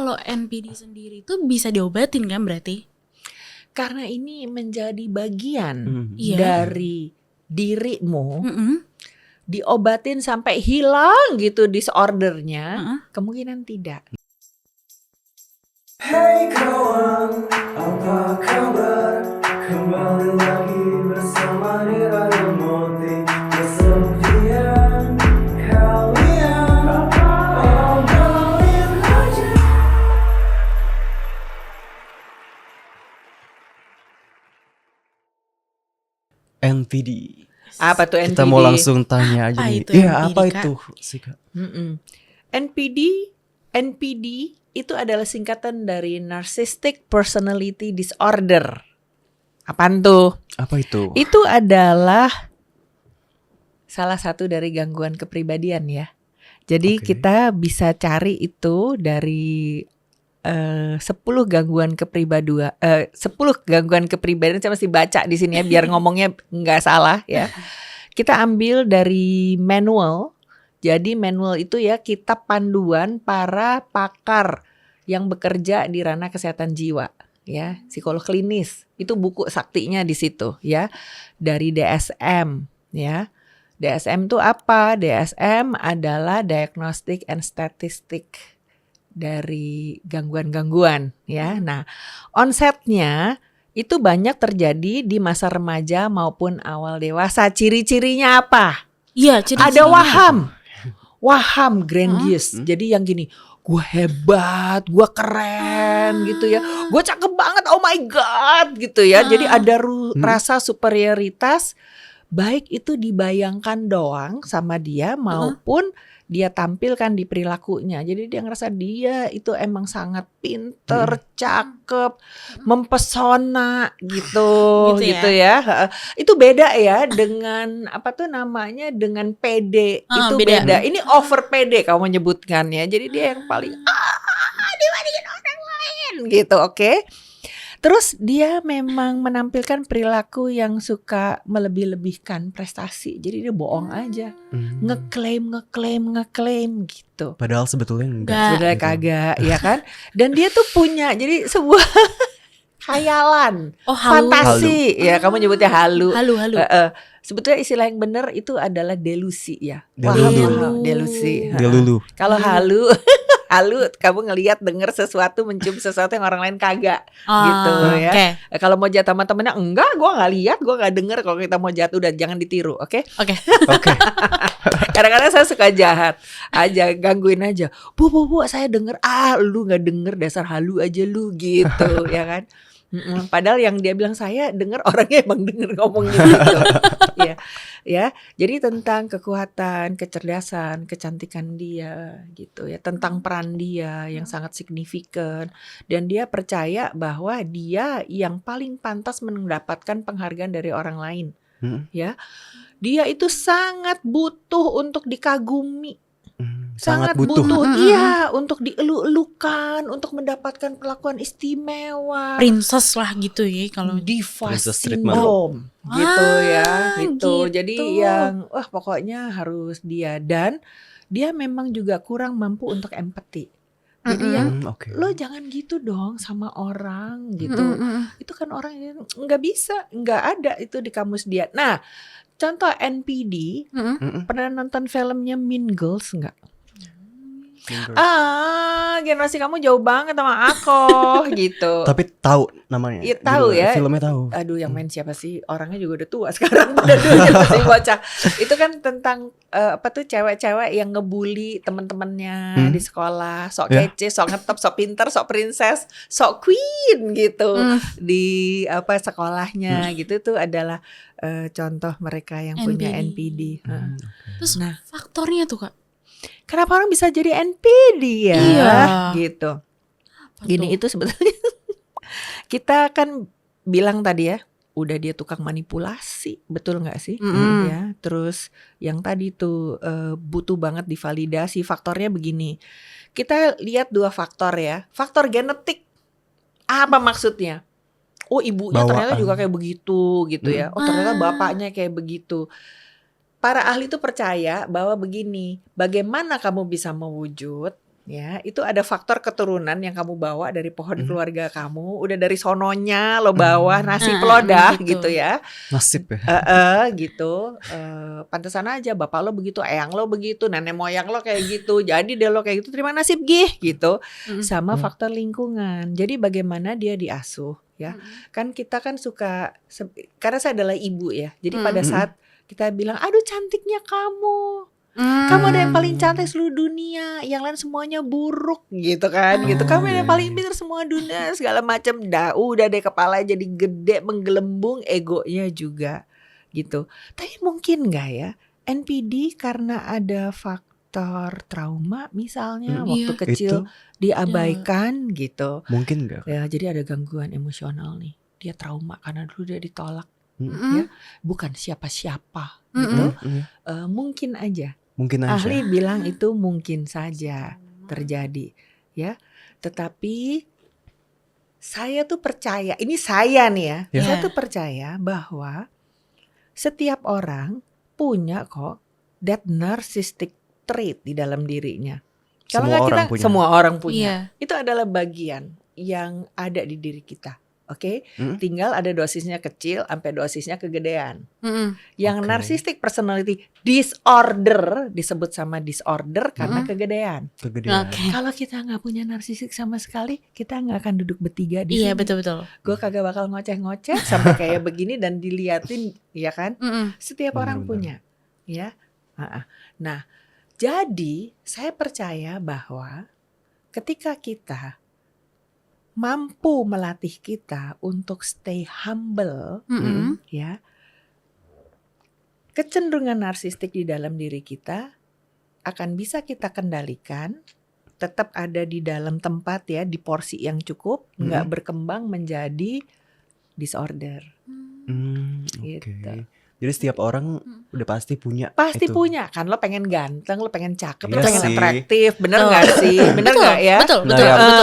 kalau NPD sendiri itu bisa diobatin kan berarti? Karena ini menjadi bagian Iya. dari dirimu, Mm-mm. diobatin sampai hilang gitu disordernya, kemungkinan tidak. Hey kawan, apa kabar? Kembali lagi bersama di Radio Moti. Kesepian kalian, obrolin aja. NPD. Apa tuh NPD? Kita mau langsung tanya aja Apa nih. itu Iya, NPD, apa Kak? itu sih, Kak? NPD itu adalah singkatan dari Narcissistic Personality Disorder. Apaan tuh? Apa itu? Itu adalah salah satu dari gangguan kepribadian ya. Jadi Oke. kita bisa cari itu dari 10 gangguan kepribadian. 10 gangguan kepribadian, saya mesti baca di sini ya biar ngomongnya nggak salah ya. Kita ambil dari manual. Jadi manual itu ya kitab panduan para pakar yang bekerja di ranah kesehatan jiwa ya, psikolog klinis. Itu buku saktinya di situ ya. Dari DSM ya. DSM itu apa? DSM adalah Diagnostic and Statistic dari gangguan-gangguan ya. Nah, onsetnya itu banyak terjadi di masa remaja maupun awal dewasa. Ciri-cirinya apa? Iya, Ada waham grandiose. Jadi yang gini, gue hebat, gue keren gitu ya, gue cakep banget, oh my god gitu ya. Jadi ada rasa superioritas, baik itu dibayangkan doang sama dia maupun dia tampilkan di perilakunya. Jadi dia ngerasa dia itu emang sangat pinter, cakep, mempesona gitu ya. Itu beda ya dengan apa tuh namanya, dengan PD. Itu beda. Ini over PD kamu menyebutkan ya. Jadi dia yang paling dibandingin orang lain gitu, oke? Terus dia memang menampilkan perilaku yang suka melebih-lebihkan prestasi. Jadi dia bohong aja. Ngeklaim gitu. Padahal sebetulnya enggak. Sebenarnya kagak, ya kan? Dan dia tuh punya jadi sebuah khayalan, fantasi. Ya, kamu nyebutnya halu. Halu. Sebetulnya istilah yang benar itu adalah delusi ya. Delusi. Delulu. Kalau halu kamu ngelihat, denger sesuatu, mencium sesuatu yang orang lain kagak gitu ya. Okay. Kalau mau jatuh sama temennya, enggak, gue nggak lihat, gue nggak denger. Kalau kita mau jatuh udah jangan ditiru, oke? Oke. Kadang-kadang saya suka jahat aja, gangguin aja. Bu, saya denger, lu nggak denger, dasar halu aja lu gitu, ya kan? Padahal yang dia bilang saya denger, orangnya emang denger ngomongnya gitu. ya. Jadi tentang kekuatan, kecerdasan, kecantikan dia gitu ya, tentang peran dia yang sangat signifikan, dan dia percaya bahwa dia yang paling pantas mendapatkan penghargaan dari orang lain. Ya. Dia itu sangat butuh untuk dikagumi. Sangat butuh. Iya, untuk dielu-elukan, untuk mendapatkan perlakuan istimewa. Princess lah gitu ya kalau diva Princess syndrome gitu ya, gitu. Gitu. Jadi yang pokoknya harus dia, dan dia memang juga kurang mampu untuk empati. Jadi yang lo jangan gitu dong sama orang gitu. Itu kan orang yang nggak bisa, nggak ada itu di kamus dia. Nah, contoh NPD, pernah nonton filmnya Mean Girls nggak? Generasi kamu jauh banget sama aku gitu. Tapi tahu namanya. Iya, tahu ya. Filmnya tahu. Aduh, yang main siapa sih? Orangnya juga udah tua sekarang. Pada dulunya masih bocah. Itu kan tentang cewek-cewek yang ngebully teman-temannya di sekolah, sok kece, sok ngetop, sok pinter, sok princess, sok queen gitu di sekolahnya gitu. Itu adalah contoh mereka yang punya NPD. Terus faktornya tuh, Kak, kenapa orang bisa jadi NPD ya? Iya. Gitu. Gini, itu sebetulnya kita kan bilang tadi ya, udah dia tukang manipulasi, betul nggak sih? Ya, terus yang tadi tuh butuh banget divalidasi. Faktornya begini, kita lihat 2 faktor ya. Faktor genetik, apa maksudnya? Oh, ibunya ternyata juga kayak begitu gitu ya. Oh, ternyata bapaknya kayak begitu. Para ahli itu percaya bahwa begini, bagaimana kamu bisa mewujud Ya, itu ada faktor keturunan yang kamu bawa dari pohon keluarga kamu. Udah dari sononya lo bawa nasi pelodah gitu ya. Nasib ya. Gitu. Pantesan aja bapak lo begitu, eyang lo begitu, nenek moyang lo kayak gitu. Jadi dia lo kayak gitu, terima nasib gitu. Sama faktor lingkungan. Jadi bagaimana dia diasuh ya. Kan kita kan suka, karena saya adalah ibu ya. Jadi pada saat kita bilang, aduh cantiknya kamu, kamu ada yang paling cantik seluruh dunia, yang lain semuanya buruk gitu kan, gitu. Kamu yang paling pintar semua dunia, segala macam. Udah deh kepala jadi gede, menggelembung, egonya juga gitu. Tapi mungkin nggak ya NPD karena ada faktor trauma misalnya waktu kecil diabaikan gitu. Mungkin nggak? Ya, jadi ada gangguan emosional nih. Dia trauma karena dulu dia ditolak. Ya, bukan siapa-siapa gitu. Mungkin aja. Mungkin aja. Ahli bilang itu mungkin saja terjadi ya. Tetapi saya tuh percaya, ini saya nih ya. Saya tuh percaya bahwa setiap orang punya kok that narcissistic trait di dalam dirinya. Kalau nggak kita, semua orang punya. Itu adalah bagian yang ada di diri kita. Oke, tinggal ada dosisnya kecil sampai dosisnya kegedean. Yang narcissistic personality disorder disebut sama disorder karena kegedean. Kalau kita nggak punya narsistik sama sekali, kita nggak akan duduk bertiga di sini. Iya betul. Gue kagak bakal ngoceh-ngoceh sampai kayak begini dan diliatin, ya kan? Setiap orang punya, ya. Nah, jadi saya percaya bahwa ketika kita mampu melatih kita untuk stay humble, ya, kecenderungan narsistik di dalam diri kita akan bisa kita kendalikan, tetap ada di dalam tempat ya, di porsi yang cukup, nggak berkembang menjadi disorder. Gitu. Jadi setiap orang udah pasti punya. Pasti itu. punya kan, lo pengen ganteng, lo pengen cakep, lo Iya pengen sih. atraktif, bener nggak sih? Bener nggak ya?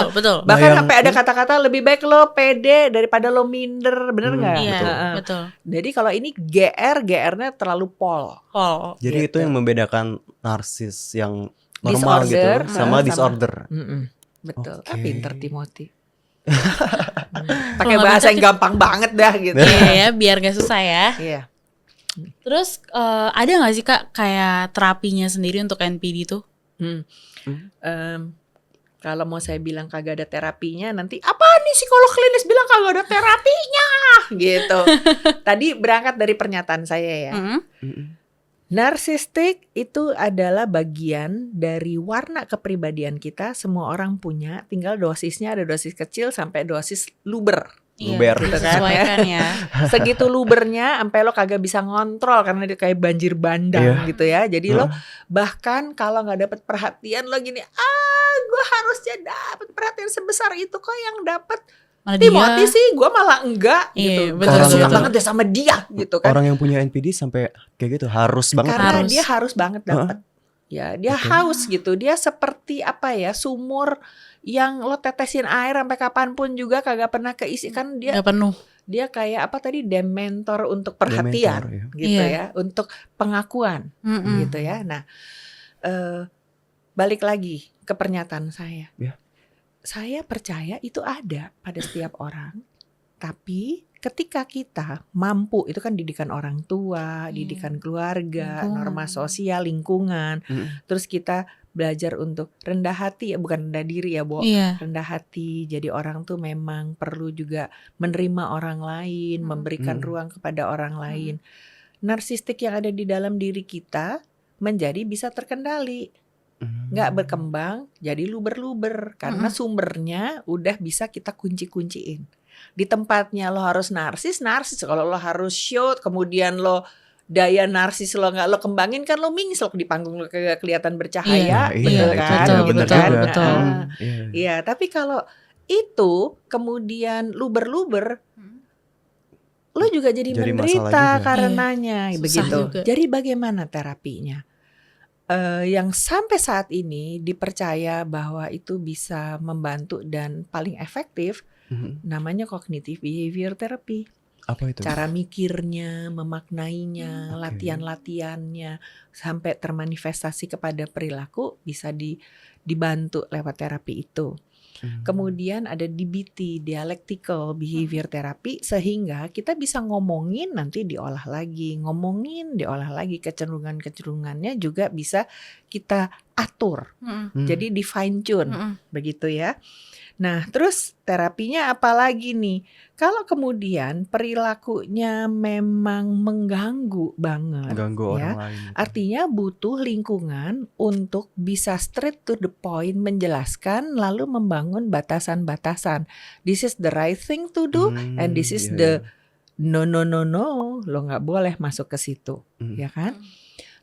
Betul. Bahkan yang sampai ada itu- kata-kata lebih baik lo pede daripada lo minder, bener nggak? Iya betul. Jadi kalau ini GR-nya terlalu pol. Jadi gitu. itu yang membedakan narsis yang normal Disorder, gitu sama disorder. Betul. Oke. Pinter Timothy. Pakai bahasa yang gampang banget dah gitu. Iya ya, biar gak susah ya. Iya. Terus ada gak sih Kak kayak terapinya sendiri untuk NPD tuh? Kalau mau saya bilang kagak ada terapinya, nanti apa nih psikolog klinis bilang kagak ada terapinya gitu. Tadi berangkat dari pernyataan saya ya. Narsistik itu adalah bagian dari warna kepribadian kita. Semua orang punya, tinggal dosisnya ada dosis kecil sampai dosis luber. Luber. Gitu kan, Disesuaikan ya. Segitu lubernya sampai lo kagak bisa ngontrol karena dia kayak banjir bandang gitu ya. Jadi lo bahkan kalau nggak dapet perhatian lo gini, gue harusnya dapet perhatian sebesar itu, kok yang dapet Timothy sih, gue malah enggak gitu. Betul, Suka banget deh sama dia gitu kan. Orang yang punya NPD sampai kayak gitu harus banget. Karena dia harus banget dapet. Ya, dia haus gitu. Dia seperti apa ya, sumur yang lo tetesin air sampai kapanpun juga kagak pernah keisi, kan dia. Gak penuh. Dia kayak apa tadi, dementor untuk perhatian, gitu ya, untuk pengakuan, gitu ya. Nah, balik lagi ke pernyataan saya. Saya percaya itu ada pada setiap orang, tapi ketika kita mampu, itu kan didikan orang tua, didikan keluarga, norma sosial, lingkungan, terus kita belajar untuk rendah hati, ya bukan rendah diri ya, Bo. Rendah hati. Jadi orang tuh memang perlu juga menerima orang lain, memberikan ruang kepada orang lain. Narsistik yang ada di dalam diri kita menjadi bisa terkendali. Nggak berkembang jadi luber-luber karena sumbernya udah bisa kita kunci-kunciin. Di tempatnya lo harus narsis. Kalau lo harus shoot, kemudian lo daya narsis lo nggak lo kembangin, kan lo mingsel di panggung, lo kagak kelihatan bercahaya, betul kan? Betul. Iya, tapi kalau itu kemudian luber-luber, lo juga jadi menderita karenanya, begitu. Jadi bagaimana terapinya? Yang sampai saat ini dipercaya bahwa itu bisa membantu dan paling efektif, namanya cognitive behavior therapy. Apa itu? Cara mikirnya, memaknainya, latihan-latihannya sampai termanifestasi kepada perilaku bisa dibantu lewat terapi itu. Hmm. Kemudian ada DBT, dialectical behavior therapy, sehingga kita bisa ngomongin nanti diolah lagi, kecenderungannya juga bisa kita atur. Jadi di fine tune, begitu ya. Nah, terus terapinya apa lagi nih? Kalau kemudian perilakunya memang mengganggu banget, Ganggu ya, orang lain. artinya butuh lingkungan untuk bisa straight to the point menjelaskan lalu membangun batasan-batasan. This is the right thing to do and this is the no, lo nggak boleh masuk ke situ, ya kan?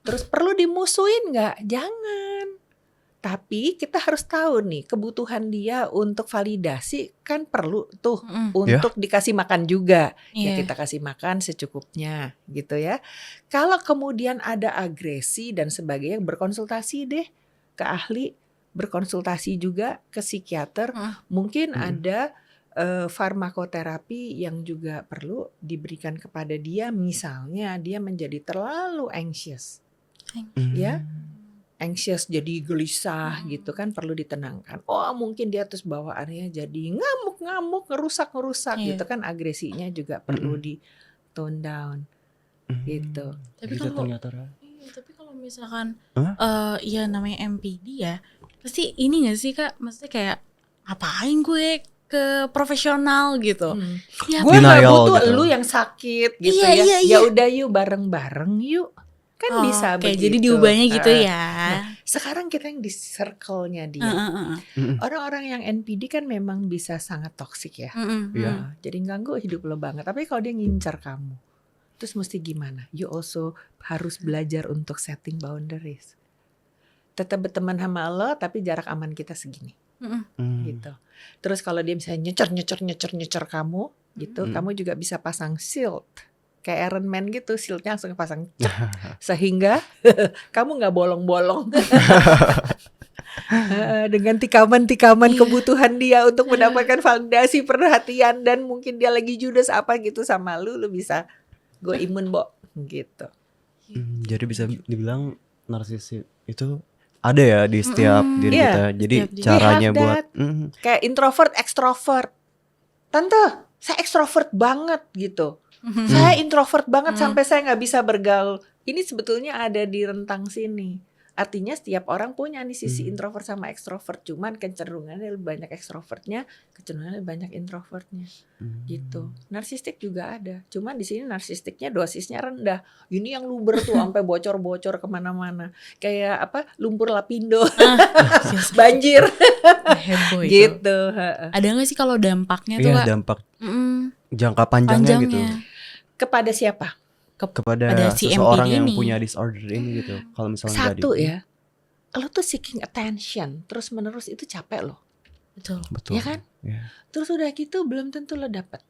Terus perlu dimusuhin nggak? Jangan. Tapi kita harus tahu nih kebutuhan dia untuk validasi kan perlu tuh untuk dikasih makan juga. Ya kita kasih makan secukupnya gitu ya. Kalau kemudian ada agresi dan sebagainya, berkonsultasi deh ke ahli, berkonsultasi juga ke psikiater. Mungkin ada farmakoterapi yang juga perlu diberikan kepada dia, misalnya dia menjadi terlalu anxious. Ya. Anxious jadi gelisah gitu kan, perlu ditenangkan. Oh mungkin dia terus bawaannya jadi ngamuk-ngamuk, ngerusak gitu kan, agresinya juga perlu di tone down gitu. Tapi Gitu kalau ternyata. tapi kalau misalkan ya namanya MPD ya, pasti ini gak sih Kak, maksudnya kayak ngapain gue ke profesional gitu. Ya, Gue nggak Denial butuh gitu. lu yang sakit gitu Iya, ya. iya, Ya iya. udah yuk bareng-bareng yuk. Kan bisa oke, begitu. jadi diubahnya gitu ya. Nah, sekarang kita yang di circle-nya dia. Orang-orang yang NPD kan memang bisa sangat toksik ya. Iya. Jadi ganggu hidup lo banget. Tapi kalau dia ngincar kamu, terus mesti gimana? You also harus belajar untuk setting boundaries. Tetap berteman sama lo, tapi jarak aman kita segini. Gitu. Terus kalau dia misalnya nyecer kamu, gitu, kamu juga bisa pasang shield. Kayak Iron Man gitu, shieldnya langsung pasang sehingga kamu nggak bolong-bolong dengan tikaman kebutuhan dia untuk mendapatkan validasi, perhatian, dan mungkin dia lagi judes apa gitu sama lu bisa gue imun gitu. Jadi bisa dibilang narsis itu ada ya di setiap diri kita. Jadi caranya buat kayak introvert, extrovert. Tante, saya extrovert banget gitu. Saya introvert banget sampai saya nggak bisa bergaul. Ini sebetulnya ada di rentang sini. Artinya setiap orang punya nih sisi introvert sama ekstrovert. Cuman kecenderungannya lebih banyak ekstrovertnya, kecenderungannya lebih banyak introvertnya. Gitu. Narsistik juga ada. Cuman di sini narsistiknya dosisnya rendah. Ini yang luber tuh sampai bocor-bocor kemana-mana. Kayak apa? Lumpur lapindo. Banjir. Heboh itu. Gitu. Ada nggak sih kalau dampaknya tuh iya, Kak? dampak jangka panjangnya gitu Kepada siapa? kepada si seseorang MPD yang ini. punya disorder ini gitu. Kalau misalnya Satu nggak ya, lo tuh seeking attention terus menerus itu capek lo, Betul. betul. ya kan? Iya. Terus udah gitu belum tentu lo dapet.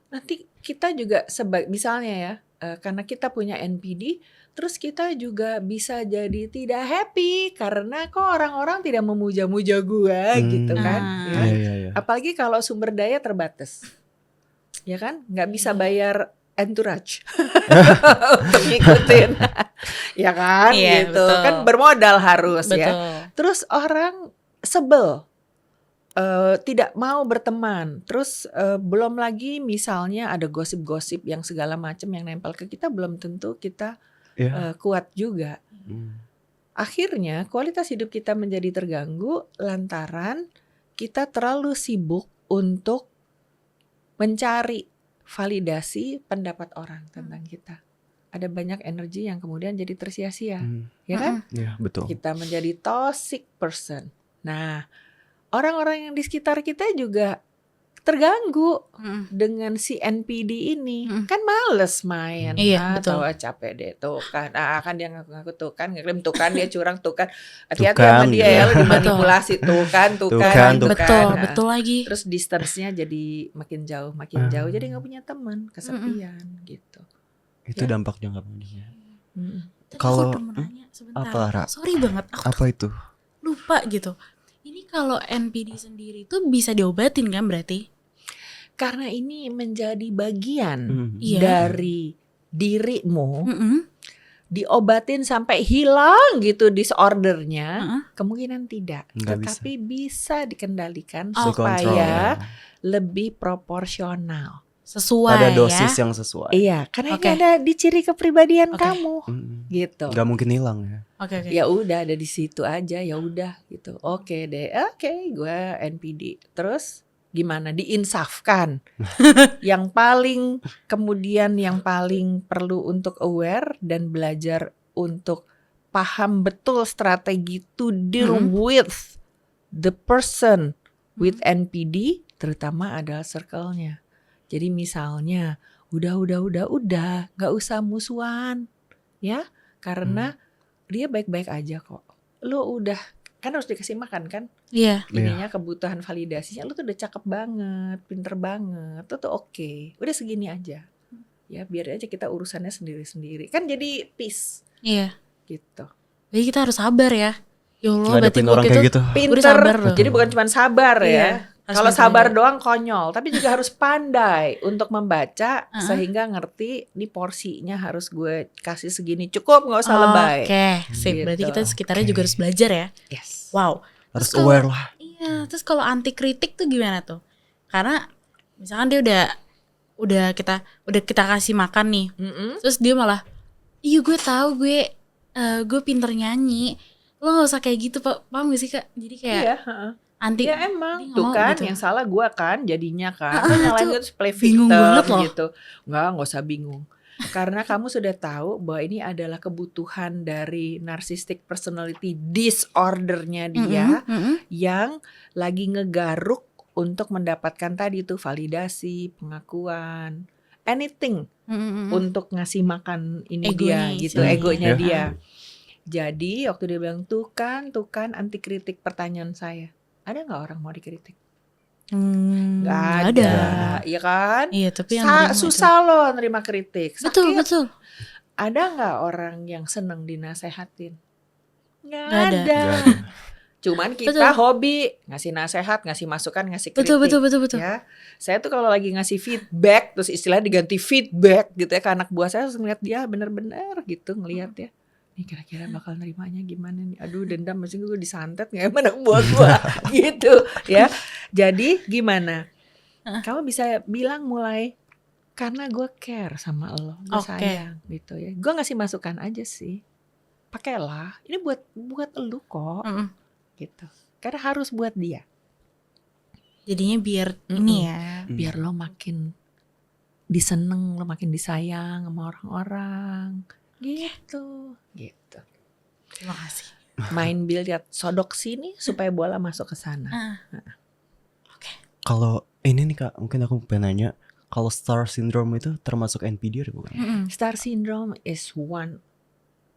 Nanti kita juga misalnya ya, karena kita punya NPD, terus kita juga bisa jadi tidak happy karena kok orang-orang tidak memuja-muja gua gitu kan? Ya. Iya. Apalagi kalau sumber daya terbatas, ya kan? Nggak bisa bayar entourage untuk ngikutin, ya kan? Iya, Gitu betul. kan bermodal harus Betul. ya. Terus orang sebel, tidak mau berteman. Terus belum lagi misalnya ada gosip-gosip yang segala macam yang nempel ke kita, belum tentu kita kuat juga. Akhirnya kualitas hidup kita menjadi terganggu lantaran kita terlalu sibuk untuk mencari validasi pendapat orang tentang kita. Ada banyak energi yang kemudian jadi tersia-sia, ya kan? Iya, betul. Kita menjadi toxic person. Nah, orang-orang yang di sekitar kita juga terganggu dengan si NPD ini. Kan males main. Iya, betul. Tahu capek deh tuh kan. Kan dia ngaku-ngaku tuh kan, ngeklaim tuh kan, dia curang tuh kan. Hati-hati Tuh kan, sama dia gitu. ya, lo dimanipulasi tuh kan. Betul, betul lagi. Terus distance-nya jadi makin jauh, jadi nggak punya teman, kesepian gitu. Itu dampak jangka panjangnya. Tapi Kalau- aku mau nanya sebentar. apa, Ra? Sorry banget, aku Apa itu? lupa gitu. Ini kalau NPD sendiri tuh bisa diobatin kan berarti? Karena ini menjadi bagian Iya. dari dirimu diobatin sampai hilang gitu disordernya, Heeh. kemungkinan tidak. Nggak Tetapi bisa dikendalikan Oh, Dikontrol, supaya ya. lebih proporsional. Sesuai Pada ya. dosis yang sesuai. Iya, karena Oke. ini ada di ciri kepribadian Oke. kamu, gitu. Nggak mungkin hilang ya. Oke. Ya udah ada di situ aja, ya udah gitu. Oke deh, oke, gue NPD. Terus gimana diinsafkan? Yang paling kemudian yang paling perlu untuk aware dan belajar untuk paham betul strategi to deal with the person with NPD, terutama adalah circle-nya. Jadi misalnya udah, nggak usah musuhan, ya, karena dia baik-baik aja kok. Lu udah kan harus dikasih makan kan? Iya. Ininya kebutuhan validasinya lu tuh udah cakep banget, pinter banget, tuh oke. Udah segini aja. Ya biar aja kita urusannya sendiri-sendiri. Kan jadi peace Iya. gitu. Jadi kita harus sabar ya. Ya Allah, Nggak berarti adepin gue orang kayak gitu. Pinter. Udah sabar loh. Jadi bukan cuma sabar Iya, ya. harus Kalau pinter sabar juga. doang konyol, tapi juga harus pandai untuk membaca sehingga ngerti nih porsinya harus gue kasih segini, cukup nggak usah lebay. Oke, sip. Gitu. Berarti kita sekitarnya juga harus belajar ya. Yes. Wow. Harus Terus kalau- aware lah. Iya, terus kalau anti kritik tuh gimana tuh? Karena misalkan dia udah kita kasih makan nih. Mm-mm. Terus dia malah, "Iya, gue tahu gue pinter nyanyi. Lo gak usah kayak gitu, Pak." Paham gak sih, Kak? Jadi kayak Iya, heeh. anti Ya emang dia nggak tuh mau kan gitu. yang salah gua kan jadinya kan. Ah, Lu nyalain tuh gue terus play bingung victim banget loh. gitu. Nggak usah bingung. Karena kamu sudah tahu bahwa ini adalah kebutuhan dari narcissistic personality disordernya dia yang lagi ngegaruk untuk mendapatkan tadi tuh validasi, pengakuan, anything untuk ngasih makan ini Egonya dia gitu, istilahnya. egonya Ya. dia. Jadi waktu dia bilang tuh kan anti kritik pertanyaan saya. Ada nggak orang mau dikritik? Nggak ada, iya kan? Iya, tapi yang nerima itu. Susah loh nerima kritik. Betul, Sakit. betul. Ada nggak orang yang seneng dinasehatin? Nggak Nggak ada. ada. Nggak ada. Cuman kita Betul. hobi ngasih nasehat, ngasih masukan, ngasih kritik. Betul. Ya, saya tuh kalau lagi ngasih feedback, terus istilahnya diganti feedback gitu ya ke anak buah saya, harus ngeliat dia bener-bener gitu ngeliat ya. Nih kira-kira bakal nerimanya gimana nih? Aduh dendam, masih gue disantet nggak ya anak buah gue gitu ya. Jadi gimana? Kamu bisa bilang mulai karena gue care sama lo, gue Oke. sayang gitu ya. Gue ngasih masukan aja sih. Pakailah, ini buat lo kok gitu. Karena harus buat dia. Jadinya biar Mm-mm. ini ya. Biar lo makin diseneng, lo makin disayang sama orang-orang. Gitu. Terima kasih. Main biliar sodok sini supaya bola masuk ke sana. Kalau ini nih Kak, mungkin aku pengen nanya, kalau star syndrome itu termasuk NPD atau bukan? Star syndrome is one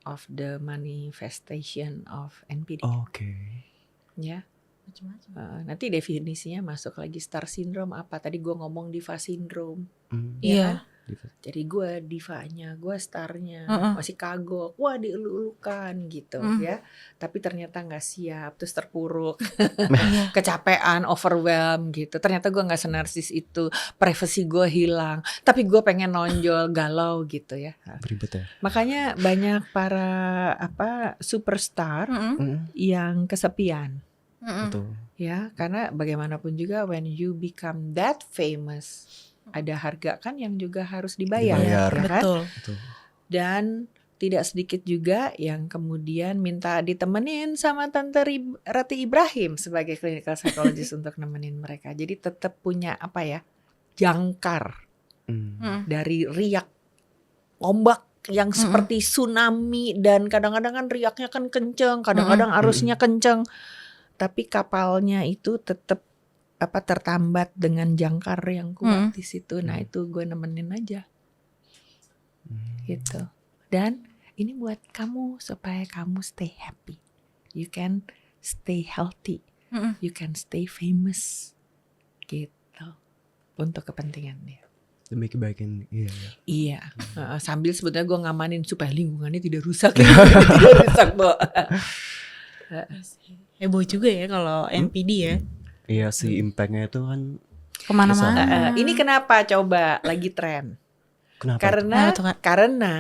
of the manifestation of NPD. Oke. Ya. Macam-macam. Nanti definisinya masuk lagi star syndrome apa? Tadi gue ngomong diva syndrome. Iya. Jadi gue divanya, gue starnya, Heeh. masih kagok, wah dielu-elukan gitu ya. Tapi ternyata nggak siap, terus terpuruk, Iya. kecapean, overwhelmed gitu. Ternyata gue nggak senarsis itu, privasi gue hilang. Tapi gue pengen nonjol, galau gitu ya. Beribet ya. Makanya banyak para superstar yang kesepian. Betul. Ya, karena bagaimanapun juga when you become that famous, ada harga kan yang juga harus dibayar, Dibayar. ya kan? Betul. Dan tidak sedikit juga yang kemudian minta ditemenin sama Tante Rati Ibrahim sebagai clinical psychologist untuk nemenin mereka. Jadi tetap punya apa ya, jangkar dari riak ombak yang seperti tsunami, dan kadang-kadang kan riaknya kan kenceng, kadang-kadang arusnya kenceng, tapi kapalnya itu tetap tertambat dengan jangkar yang kuat di situ. Nah itu gue nemenin aja gitu. Dan ini buat kamu supaya kamu stay happy, you can stay healthy, you can stay famous gitu, untuk kepentingan dia. Demi kebaikan, iya. Iya, sambil sebetulnya gue ngamanin supaya lingkungannya tidak rusak. Tidak rusak, Bo. Heboh juga ya kalau NPD ya. Iya sih, impactnya itu kan Kemana-mana. Ini kenapa coba lagi tren? kenapa? Karena Kenapa tuh, Kak? karena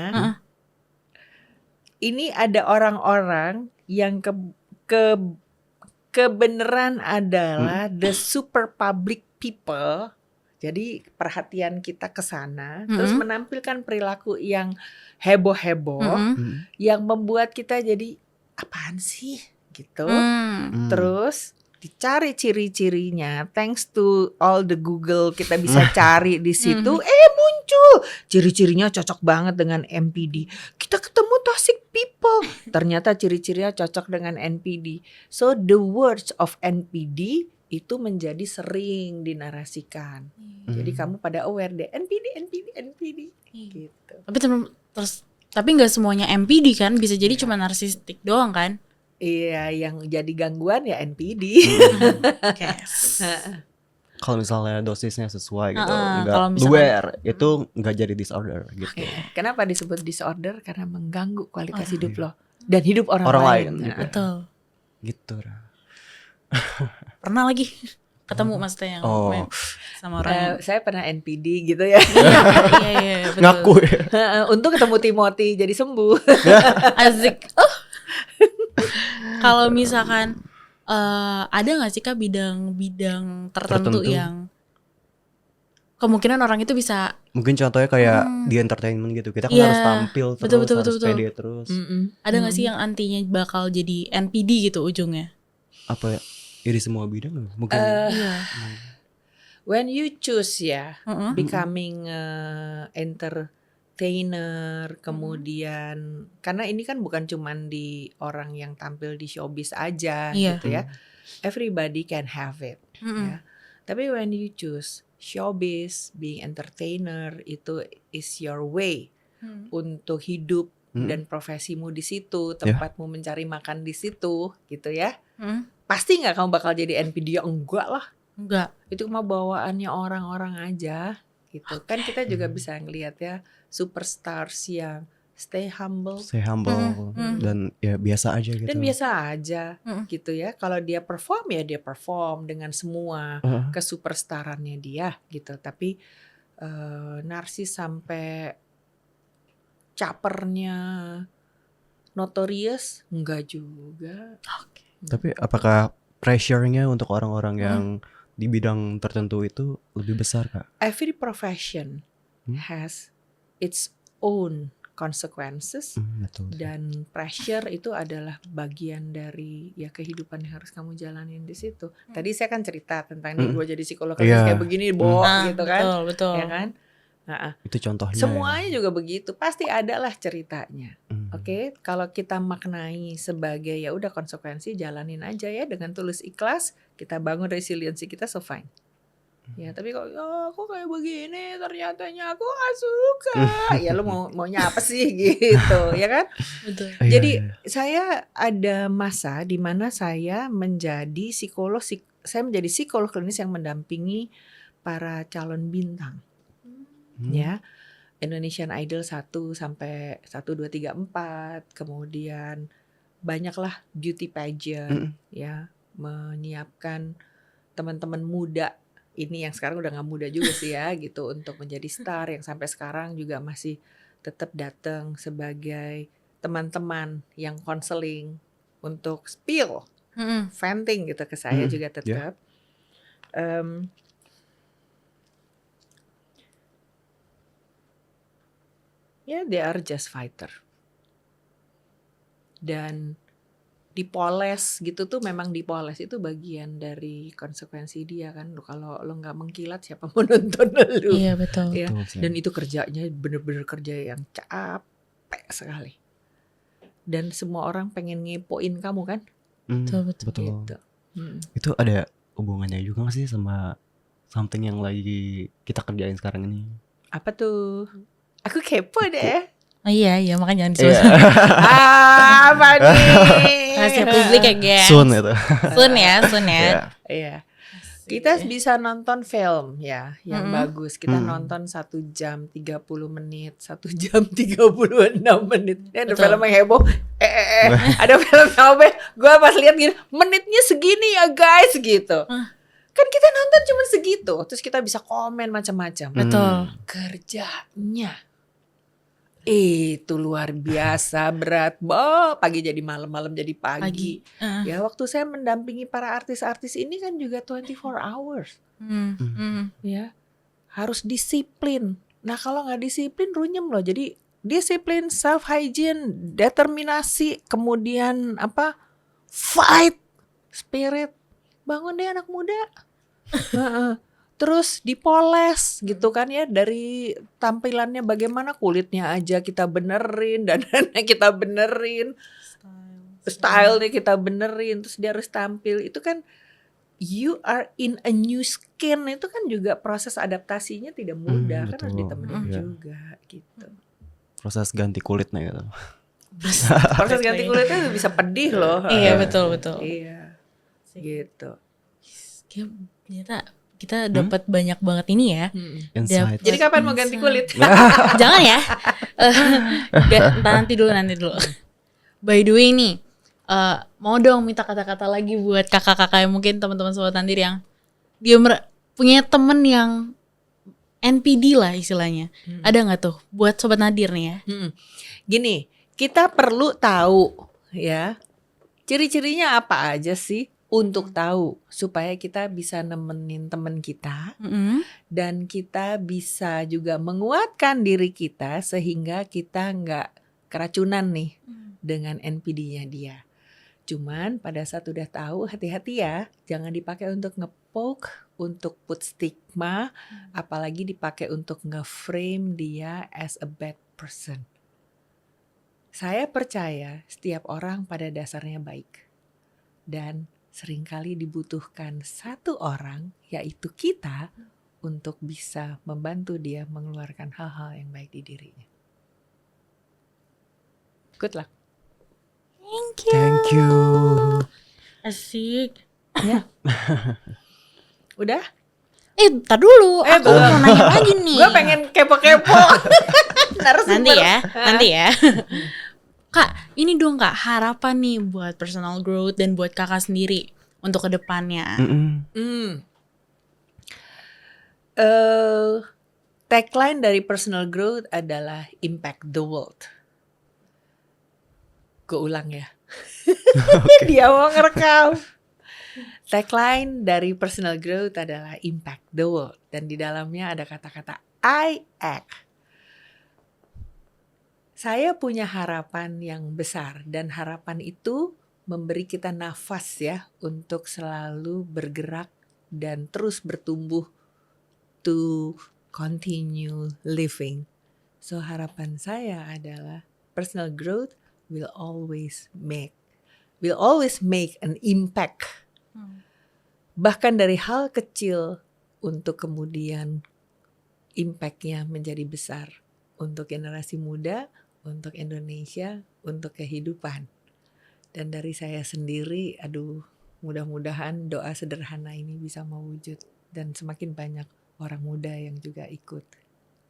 ini ada orang-orang yang ke kebenaran adalah the super public people. Jadi perhatian kita ke sana, terus menampilkan perilaku yang heboh-heboh, yang membuat kita jadi apaan sih gitu. Terus dicari ciri-cirinya, thanks to all the Google kita bisa cari di situ, muncul ciri-cirinya cocok banget dengan NPD. Kita ketemu toxic people, ternyata ciri-cirinya cocok dengan NPD. So the words of NPD itu menjadi sering dinarasikan. Jadi kamu pada aware deh NPD gitu. Tapi nggak semuanya MPD kan, bisa jadi cuma narsistik doang kan? Iya, yang jadi gangguan ya NPD. Yes. Kalau misalnya dosisnya sesuai gitu, kalau nggak misalkan- luar, itu nggak jadi disorder gitu. Kenapa disebut disorder? Karena mengganggu kualitas hidup lo dan hidup orang Orang lain. lain juga. Betul. Gitu. Pernah lagi ketemu maksudnya yang Oh. main sama orang. Saya pernah NPD gitu ya. Iya, betul. Ngaku ya. Untung ketemu Timothy jadi sembuh. Asik. Kalau misalkan ada nggak sih Kak bidang tertentu yang kemungkinan orang itu bisa Mungkin contohnya kayak di entertainment gitu, kita kan Iya, harus tampil terus, betul, harus betul. pede terus. ada nggak sih yang antinya bakal jadi NPD gitu ujungnya? Apa ya? Ya di semua bidang mungkin. Iya. When you choose ya, Heeh. becoming entertainer, kemudian karena ini kan bukan cuman di orang yang tampil di showbiz aja Iya. gitu ya. Everybody can have it. Ya. Tapi when you choose showbiz, being entertainer itu is your way untuk hidup dan profesimu di situ, tempatmu mencari makan di situ, gitu ya. Pasti nggak kamu bakal jadi NPD? Enggak lah. Enggak. Itu mah bawaannya orang-orang aja gitu. Kan kita juga bisa ngelihat ya superstars yang stay humble Stay humble dan ya biasa aja gitu. dan biasa aja gitu ya. Kalau dia perform ya dia perform dengan semua kesuperstarannya dia gitu. Tapi narsis sampai capernya notorious enggak juga. Tapi apakah pressure-nya untuk orang-orang yang di bidang tertentu itu lebih besar, Kak? Every profession has its own consequences Betul. dan pressure itu adalah bagian dari ya kehidupan yang harus kamu jalanin di situ. Tadi saya kan cerita tentang nih gue jadi psikolog klinis kayak begini, gitu kan, Betul. ya kan? Itu contohnya. Semuanya juga begitu, pasti ada lah ceritanya. Oke, kalau kita maknai sebagai ya udah konsekuensi, jalanin aja ya dengan tulus ikhlas, kita bangun resiliensi kita, so fine. Ya, tapi kok kok kayak begini ternyatanya aku gak suka. Ya lu maunya apa sih gitu, ya kan? Betul. Jadi saya ada masa di mana saya menjadi psikolog klinis yang mendampingi para calon bintang. Ya. Indonesian Idol 1 sampai 1 2 3 4, kemudian banyaklah beauty pageant ya, menyiapkan teman-teman muda ini yang sekarang udah gak muda juga sih ya gitu untuk menjadi star yang sampai sekarang juga masih tetap datang sebagai teman-teman yang konseling untuk spill, venting gitu ke saya juga tetap. They are just fighter. Dan dipoles gitu tuh memang dipoles itu bagian dari konsekuensi dia kan. Kalau lo nggak mengkilat siapa mau nonton lu? Iya betul. Ya. Dan itu kerjanya bener-bener kerja yang capek sekali. Dan semua orang pengen ngepoin kamu kan? Betul. Gitu. Itu ada hubungannya juga gak sih sama something yang lagi kita kerjain sekarang ini? Apa tuh? Aku kepo deh. Oh iya makanya jangan disebut. Apa nih? Rahasia publik ya guys. Soon itu. Soon ya. Iya. Kita bisa nonton film ya yang bagus. Kita nonton 1 jam 30 menit, 1 jam 36 menit. Ada film yang heboh. Ada film yang heboh. Gue pas lihat gini, menitnya segini ya guys gitu. Kan kita nonton cuma segitu. Terus kita bisa komen macam-macam. Betul. Kerjanya Itu luar biasa berat. Pagi jadi malam, malam jadi pagi. Ya waktu saya mendampingi para artis-artis ini kan juga 24 hours. Ya, harus disiplin. Nah kalau nggak disiplin runyem loh. Jadi disiplin, self hygiene, determinasi, kemudian apa? Fight spirit. Bangun deh anak muda. Terus dipoles gitu kan ya, dari tampilannya bagaimana, kulitnya aja kita benerin, dandannya kita benerin, stylenya kita benerin, terus dia harus tampil. Itu kan you are in a new skin, itu kan juga proses adaptasinya tidak mudah, kan harus ditemenin juga gitu. Proses ganti kulitnya gitu. Proses ganti kulitnya bisa pedih loh. Iya betul. Iya gitu. Ternyata kita dapat banyak banget ini ya. Insight. Jadi kapan mau ganti kulit? Jangan ya. Nanti dulu. By the way nih, mau dong minta kata-kata lagi buat kakak-kakak yang mungkin teman-teman Sobat Nadir yang dia punya temen yang NPD lah istilahnya. Ada nggak tuh buat Sobat Nadir nih ya? Gini, kita perlu tahu ya ciri-cirinya apa aja sih untuk tahu supaya kita bisa nemenin teman kita dan kita bisa juga menguatkan diri kita sehingga kita nggak keracunan nih dengan NPD-nya dia. Cuman pada saat udah tahu hati-hati ya, jangan dipakai untuk ngepoke, untuk put stigma, apalagi dipakai untuk nge-frame dia as a bad person. Saya percaya setiap orang pada dasarnya baik dan seringkali dibutuhkan satu orang, yaitu kita, untuk bisa membantu dia mengeluarkan hal-hal yang baik di dirinya. Good luck. Thank you. Asik. Ya. Udah? Tar dulu. Aku belum. mau nanya lagi nih. Gue pengen kepo-kepo. Nanti ya. Kak, ini dong Kak, harapan nih buat personal growth dan buat Kakak sendiri untuk kedepannya. Tagline dari personal growth adalah impact the world. Gue ulang ya. Dia mau ngerekam. Tagline dari personal growth adalah impact the world. Dan di dalamnya ada kata-kata I act. Saya punya harapan yang besar dan harapan itu memberi kita nafas ya untuk selalu bergerak dan terus bertumbuh to continue living. So harapan saya adalah personal growth will always make an impact. Bahkan dari hal kecil untuk kemudian impact-nya menjadi besar untuk generasi muda, untuk Indonesia, untuk kehidupan. Dan dari saya sendiri, mudah-mudahan doa sederhana ini bisa mewujud dan semakin banyak orang muda yang juga ikut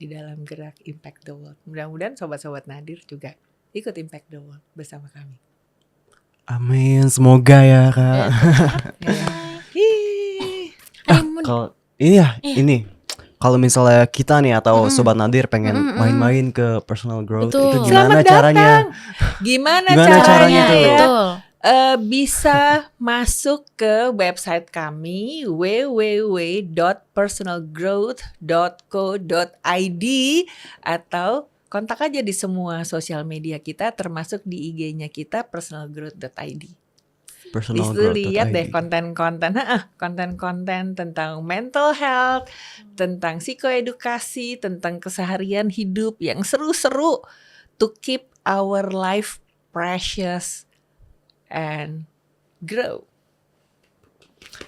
di dalam gerak Impact the World. Mudah-mudahan sobat-sobat Nadir juga ikut Impact the World bersama kami. Amin, semoga ya Kak. Kalau ini kalau misalnya kita nih atau Sobat Nadir pengen main-main ke personal growth, itu gimana caranya? Gimana caranya tuh? Ya? Bisa masuk ke website kami www.personalgrowth.co.id atau kontak aja di semua sosial media kita termasuk di IG-nya kita personalgrowth.id. Di situ lihat deh konten-konten tentang mental health, tentang psikoedukasi, tentang keseharian hidup yang seru-seru to keep our life precious and grow.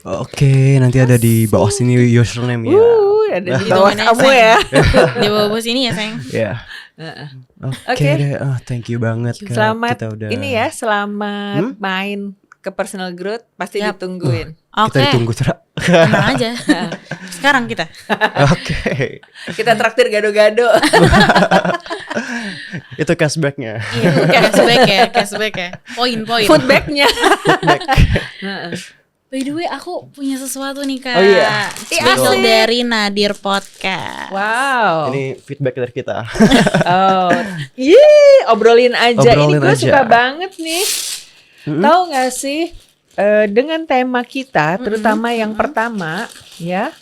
Oke, nanti ada di bawah sini username ya. Ada di bawah kamu ya. Di bawah sini ya sayang. Ya. Oke deh, thank you banget Kak. Selamat kita udah... selamat main ke personal growth, pasti ditungguin. Kita ditunggu Tra. Tenang aja. Sekarang kita. Oke. Kita traktir gado-gado. Itu cashbacknya. Iya, cashback ya. Poin. Foodbacknya. By the way, aku punya sesuatu nih Kak. Oh iya. Spesial Asik. dari Nadir Podcast. Wow. Ini feedback dari kita. Oh, obrolin aja. Obrolin Ini gue aja. suka banget nih. Tahu nggak sih dengan tema kita, terutama yang pertama, ya,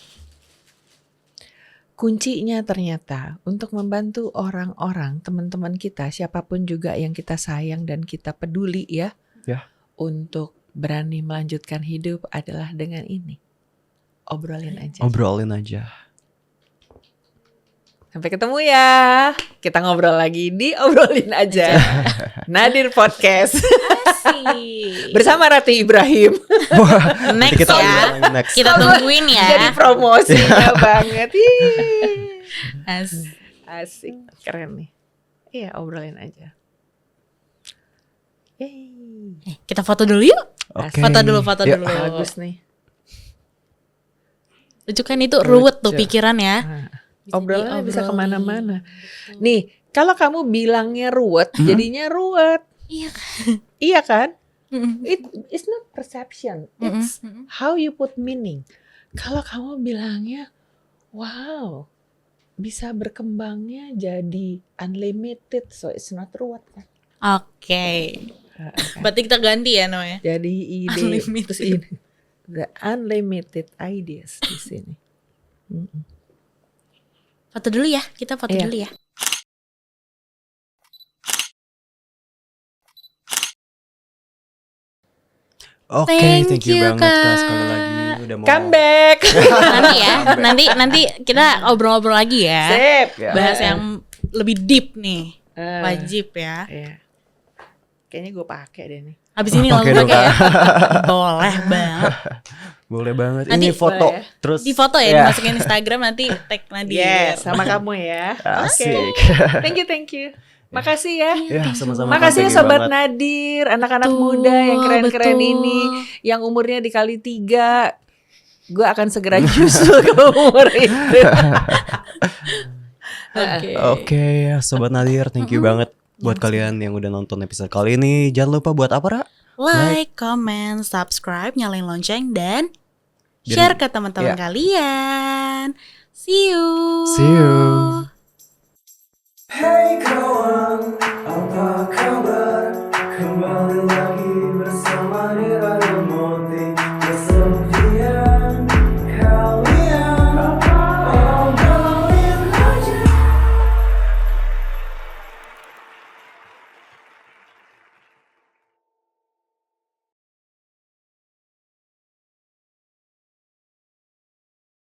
kuncinya ternyata untuk membantu orang-orang, teman-teman kita, siapapun juga yang kita sayang dan kita peduli, ya, untuk berani melanjutkan hidup adalah dengan ini. Obrolin aja. Obrolin aja. Sampai ketemu ya. Kita ngobrol lagi di Obrolin Aja. Nadir Podcast. Asik. Bersama Rati Ibrahim. Next Kita ya. obrolin next. Kita tungguin ya. Jadi promosinya banget. Asik. Asik. Keren nih. Iya, obrolin aja. Kita foto dulu yuk. Oke. Foto dulu Yuk. dulu. Bagus nih. Lucu kan itu ruwet tuh Lucu. pikiran ya. Obrolannya bisa diobrolin. kemana-mana. Nih, kalau kamu bilangnya ruwet, jadinya ruwet. Iya. Iya kan? Mm-mm. It's not perception. Mm-mm. It's how you put meaning. Kalau kamu bilangnya, wow, bisa berkembangnya jadi unlimited, so it's not ruwet kan? Oke. Berarti kita ganti ya No ya. Jadi ide Unlimited. terus ini, the unlimited ideas di sini. Foto dulu ya. Kita foto Iya. dulu ya. Oke, Thank thank you you, banget Kak Kak. sekali lagi udah mau. Come back. Nanti ya. Nanti kita obrol-obrol lagi ya. Sip. Bahas yang lebih deep nih. Ah. Wajib ya. Iya. Kayaknya gue pakai deh nih. Habis ini Pakai langsung dong, pakai ya. Kak. Boleh banget. Boleh banget. Nanti Ini foto boleh ya. terus Di foto ya, Ya. dimasukin Instagram nanti tag Nadir. Yes, sama kamu ya. Asik. Thank you. Makasih ya. Ya, sama-sama. Makasih ya Thank you Sobat banget. Nadir, anak-anak Betul, muda yang keren-keren betul. ini, yang umurnya dikali 3. Gue akan segera nyusul ke umur itu. Oke. Oke, Sobat Nadir, thank you banget buat kalian yang udah nonton episode kali ini. Jangan lupa buat apa, Ra? Like, comment, subscribe, nyalain lonceng dan Dan- share ke teman-teman ya. kalian. See you. See you. Hey kawan, apa kabar? Kembali lagi